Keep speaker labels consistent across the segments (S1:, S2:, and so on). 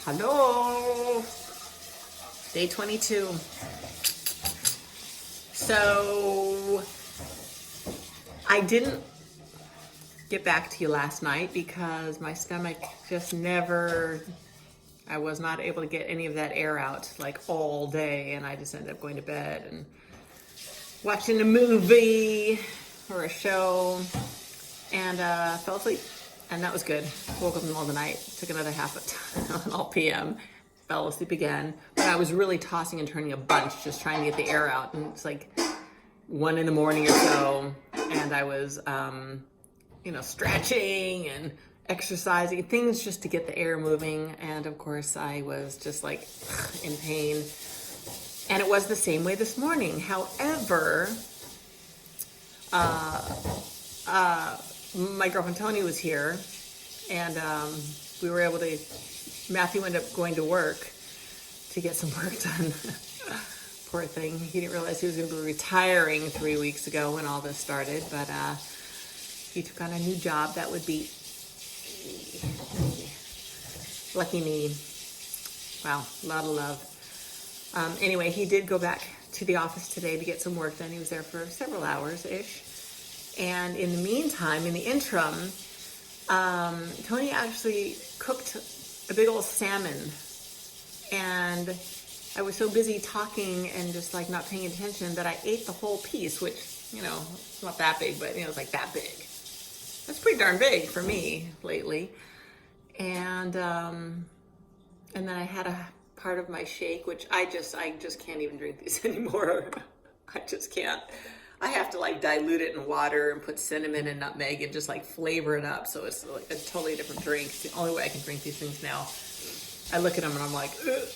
S1: Hello, day 22. So I didn't get back to you last night because my stomach just I was not able to get any of that air out like all day, and I just ended up going to bed and watching a movie or a show and fell asleep. And that was good. Woke up in the middle of the night, took another half a Tylenol PM, fell asleep again. But I was really tossing and turning a bunch, just trying to get the air out. And it's like 1 a.m. or so, and I was, stretching and exercising, things just to get the air moving. And of course, I was just like in pain. And it was the same way this morning. However, my girlfriend Tony was here, and we were able to, Matthew ended up going to work to get some work done. Poor thing. He didn't realize he was going to be retiring 3 weeks ago when all this started, but he took on a new job. That would be lucky me. Wow, a lot of love. Anyway, he did go back to the office today to get some work done. He was there for several hours-ish. And in the meantime, in the interim, Tony actually cooked a big old salmon. And I was so busy talking and just like not paying attention that I ate the whole piece, which, it's not that big, but it's like that big. That's pretty darn big for me lately. And then I had a part of my shake, which I just can't even drink these anymore. I just can't. I have to like dilute it in water and put cinnamon and nutmeg and just like flavor it up. So it's like a totally different drink. It's the only way I can drink these things now. I look at them and I'm like, ugh,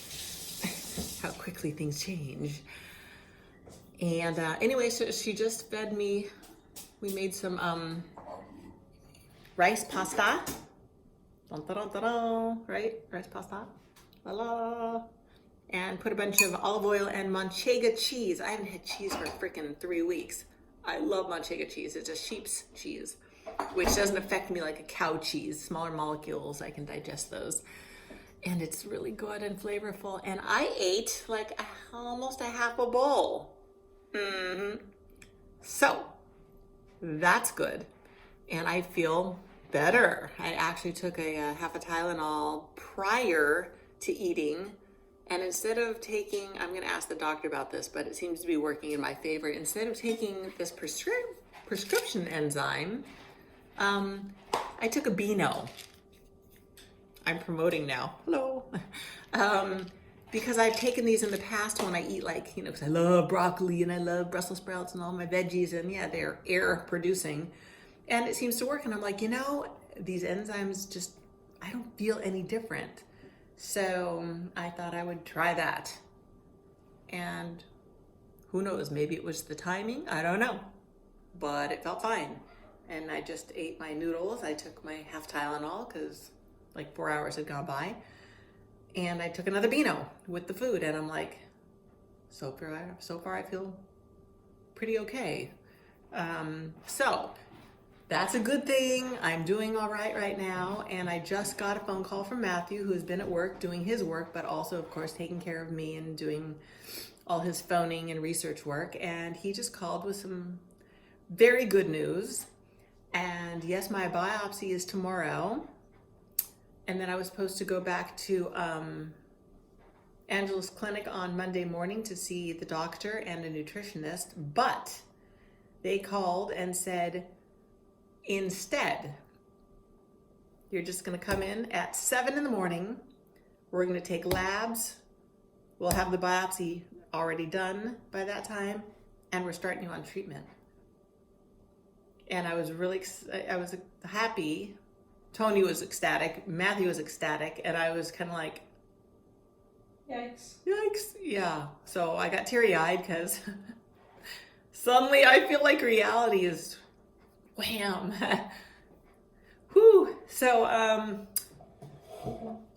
S1: how quickly things change. And anyway, so she just fed me. We made some rice pasta. Dun, dun, dun, dun, dun, right? Rice pasta. La la. And put a bunch of olive oil and manchego cheese. I haven't had cheese for freaking 3 weeks. I love manchego cheese. It's a sheep's cheese, which doesn't affect me like a cow cheese. Smaller molecules, I can digest those. And it's really good and flavorful. And I ate like almost a half a bowl. So, that's good. And I feel better. I actually took a half a Tylenol prior to eating. And instead of taking, I'm going to ask the doctor about this, but it seems to be working in my favor. Instead of taking this prescription enzyme, I took a Beano. I'm promoting now. Hello. Because I've taken these in the past when I eat because I love broccoli and I love Brussels sprouts and all my veggies, and yeah, they're air producing. And it seems to work. And I'm like, these enzymes just, I don't feel any different. So I thought I would try that. And who knows, maybe it was the timing, I don't know. But it felt fine. And I just ate my noodles. I took my half Tylenol because like 4 hours had gone by. And I took another Beano with the food. And I'm like, so far I feel pretty okay. So that's a good thing. I'm doing all right now. And I just got a phone call from Matthew, who's been at work doing his work, but also, of course, taking care of me and doing all his phoning and research work. And he just called with some very good news. And yes, my biopsy is tomorrow. And then I was supposed to go back to Angela's clinic on Monday morning to see the doctor and a nutritionist. But they called and said, instead, you're just going to come in at 7 a.m. We're going to take labs. We'll have the biopsy already done by that time, and we're starting you on treatment. And I was happy. Tony was ecstatic. Matthew was ecstatic. And I was kind of like, yikes. Yeah. So I got teary-eyed because suddenly I feel like reality is wham. Whew. So,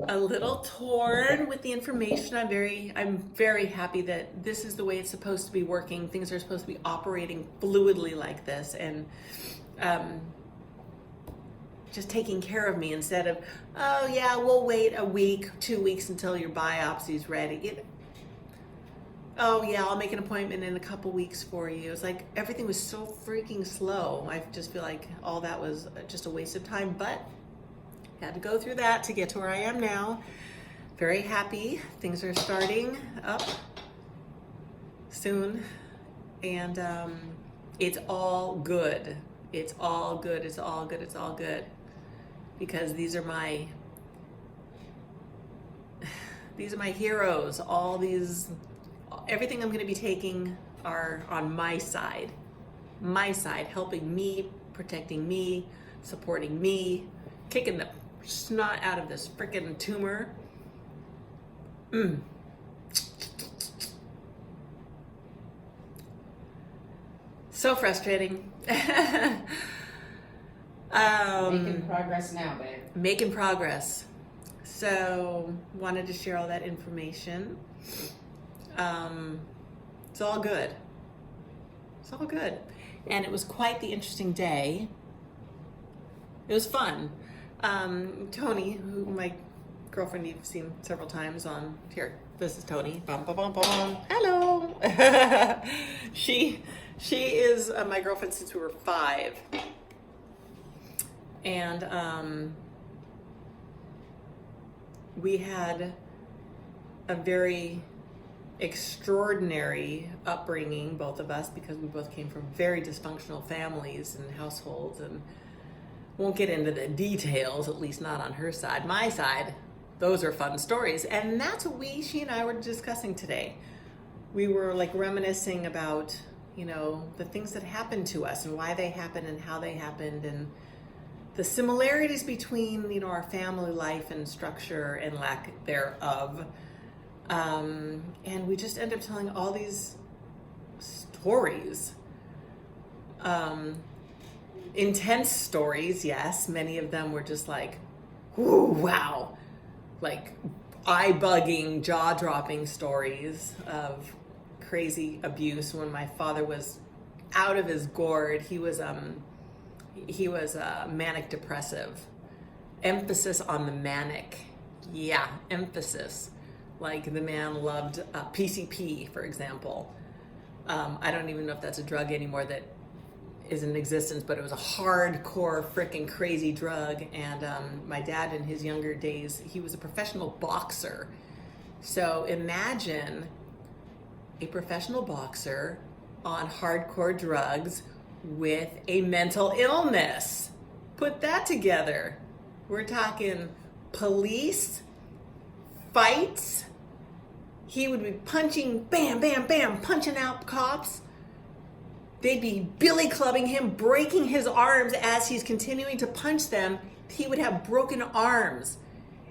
S1: a little torn with the information. I'm very happy that this is the way it's supposed to be working. Things are supposed to be operating fluidly like this. And just taking care of me instead of, oh yeah, we'll wait a week, 2 weeks until your biopsy's ready. Oh yeah, I'll make an appointment in a couple weeks for you. It's like everything was so freaking slow. I just feel like all that was just a waste of time, but had to go through that to get to where I am now. Very happy. Things are starting up soon, and it's all good. It's all good. It's all good. It's all good. Because these are my heroes. Everything I'm going to be taking are on my side, helping me, protecting me, supporting me, kicking the snot out of this freaking tumor. So frustrating.
S2: Making progress now, babe.
S1: Making progress. So, wanted to share all that information. It's all good. It's all good. And it was quite the interesting day. It was fun. Tony, who my girlfriend you've seen several times on here. This is Tony. Bum, bum, bum, bum. Hello. She is my girlfriend since we were 5. And we had a very extraordinary upbringing, both of us, because we both came from very dysfunctional families and households, and won't get into the details, at least not on her side. My side, those are fun stories, and that's what she and I were discussing today. We were like reminiscing about, the things that happened to us and why they happened and how they happened, and the similarities between, our family life and structure and lack thereof. And we just end up telling all these stories. Intense stories, yes. Many of them were just like, ooh, wow. Like eye-bugging, jaw-dropping stories of crazy abuse. When my father was out of his gourd, he was manic depressive. Emphasis on the manic. Yeah, emphasis. Like the man loved PCP, for example. I don't even know if that's a drug anymore that is in existence, but it was a hardcore freaking crazy drug. And my dad in his younger days, he was a professional boxer. So imagine a professional boxer on hardcore drugs with a mental illness. Put that together. We're talking police, fights. He would be punching, bam, bam, bam, punching out cops. They'd be billy clubbing him, breaking his arms as he's continuing to punch them. He would have broken arms.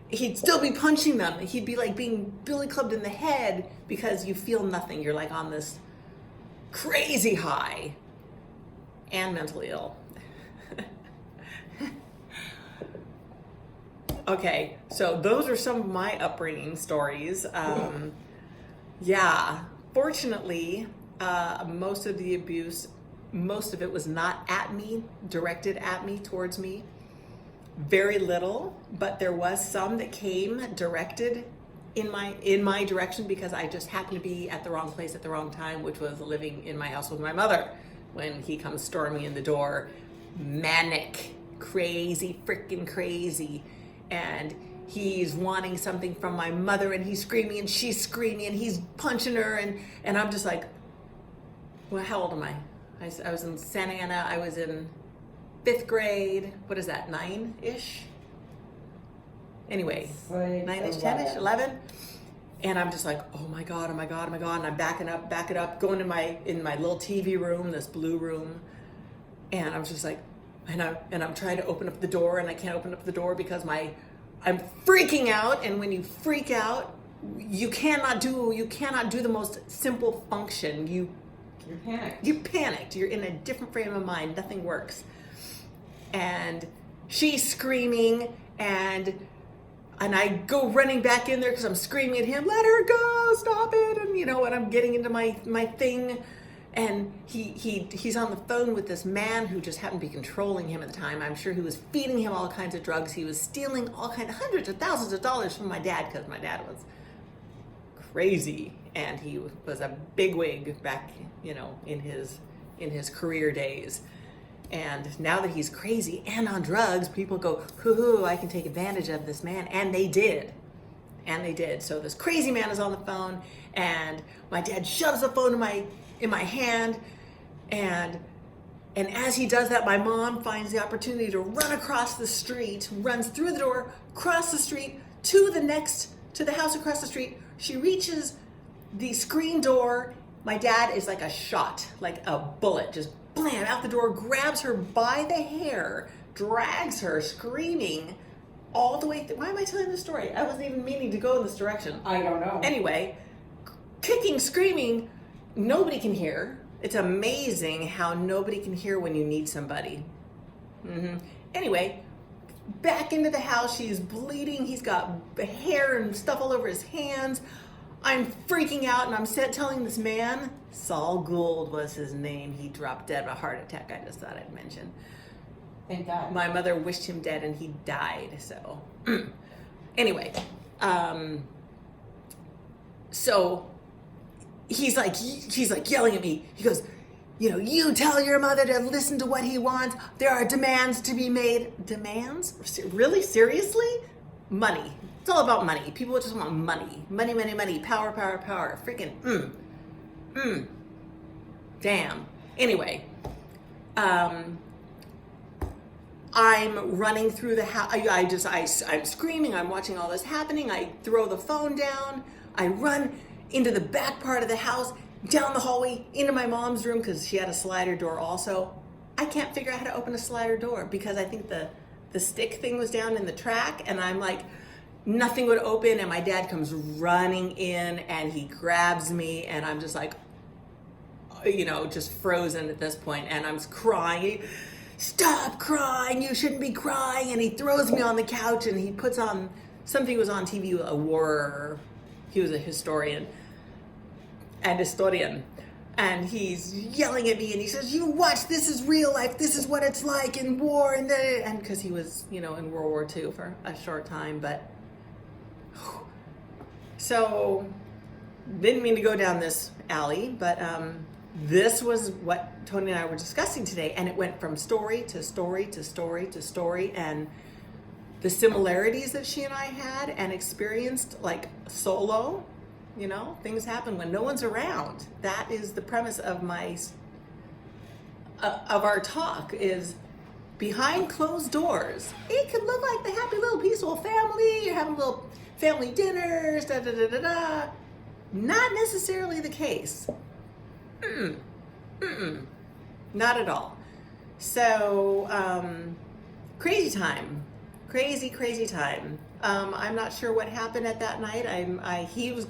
S1: He'd still be punching them. He'd be like being billy clubbed in the head because you feel nothing. You're like on this crazy high. And mentally ill. Okay, so those are some of my upbringing stories. Fortunately, most of the abuse, most of it was not at me, directed at me, towards me. Very little, but there was some that came directed in my direction because I just happened to be at the wrong place at the wrong time, which was living in my house with my mother. When he comes storming in the door, manic, crazy, freaking crazy. And he's wanting something from my mother and he's screaming and she's screaming and he's punching her. And I'm just like, well, how old am I? I was in Santa Ana. I was in 5th grade. What is that, 9-ish? Anyway, 9-ish, 10-ish, 11? And I'm just like, oh my God. And I'm backing up, going in my little TV room, this blue room. And I was just like, and I'm trying to open up the door and I can't open up the door because I'm freaking out. And when you freak out, you cannot do the most simple function. You're panicked. You're panicked. You're in a different frame of mind. Nothing works. And she's screaming and I go running back in there because I'm screaming at him, let her go, stop it. And and I'm getting into my thing, And he's on the phone with this man who just happened to be controlling him at the time. I'm sure he was feeding him all kinds of drugs. He was stealing all kinds of hundreds of thousands of dollars from my dad, because my dad was crazy, and he was a bigwig back, in his career days. And now that he's crazy and on drugs, people go, hoo-hoo, I can take advantage of this man. And they did. So this crazy man is on the phone, and my dad shoves the phone in my hand, and as he does that, my mom finds the opportunity to run across the street, runs through the door, across the street, to the house across the street. She reaches the screen door. My dad is like a shot, like a bullet, just blam, out the door, grabs her by the hair, drags her screaming all the way. Why am I telling this story? I wasn't even meaning to go in this direction.
S2: I don't know.
S1: Anyway, kicking, screaming, nobody can hear. It's amazing how nobody can hear when you need somebody. Anyway, back into the house. She's bleeding. He's got hair and stuff all over his hands. I'm freaking out, and I'm telling this man, Saul Gould was his name. He dropped dead of a heart attack. I just thought I'd mention.
S2: Thank God.
S1: My mother wished him dead, and he died. So, anyway, so he's like yelling at me. He goes, you tell your mother to listen to what he wants. There are demands to be made. Demands? Really? Seriously? Money. It's all about money. People just want money. Money, money, money. Power, power, power. Freaking, Damn. Anyway, I'm running through the house. I'm screaming. I'm watching all this happening. I throw the phone down. I run into the back part of the house, down the hallway, into my mom's room, because she had a slider door also. I can't figure out how to open a slider door, because I think the stick thing was down in the track, and I'm like, nothing would open, and my dad comes running in, and he grabs me, and I'm just like, just frozen at this point, and I'm crying. Stop crying, you shouldn't be crying. And he throws me on the couch, and he puts on something was on TV, a war. He was a historian, and he's yelling at me, and he says, you watch, this is real life, this is what it's like in war, and because he was in World War II for a short time. But so didn't mean to go down this alley, but this was what Tony and I were discussing today, and it went from story to story to story to story, and the similarities that she and I had and experienced, like solo, things happen when no one's around. That is the premise of our talk, is behind closed doors. It could look like the happy little peaceful family. You're having little family dinners, da da da da da. Not necessarily the case. Not at all. So, crazy time. Crazy time. I'm not sure what happened at that night. He was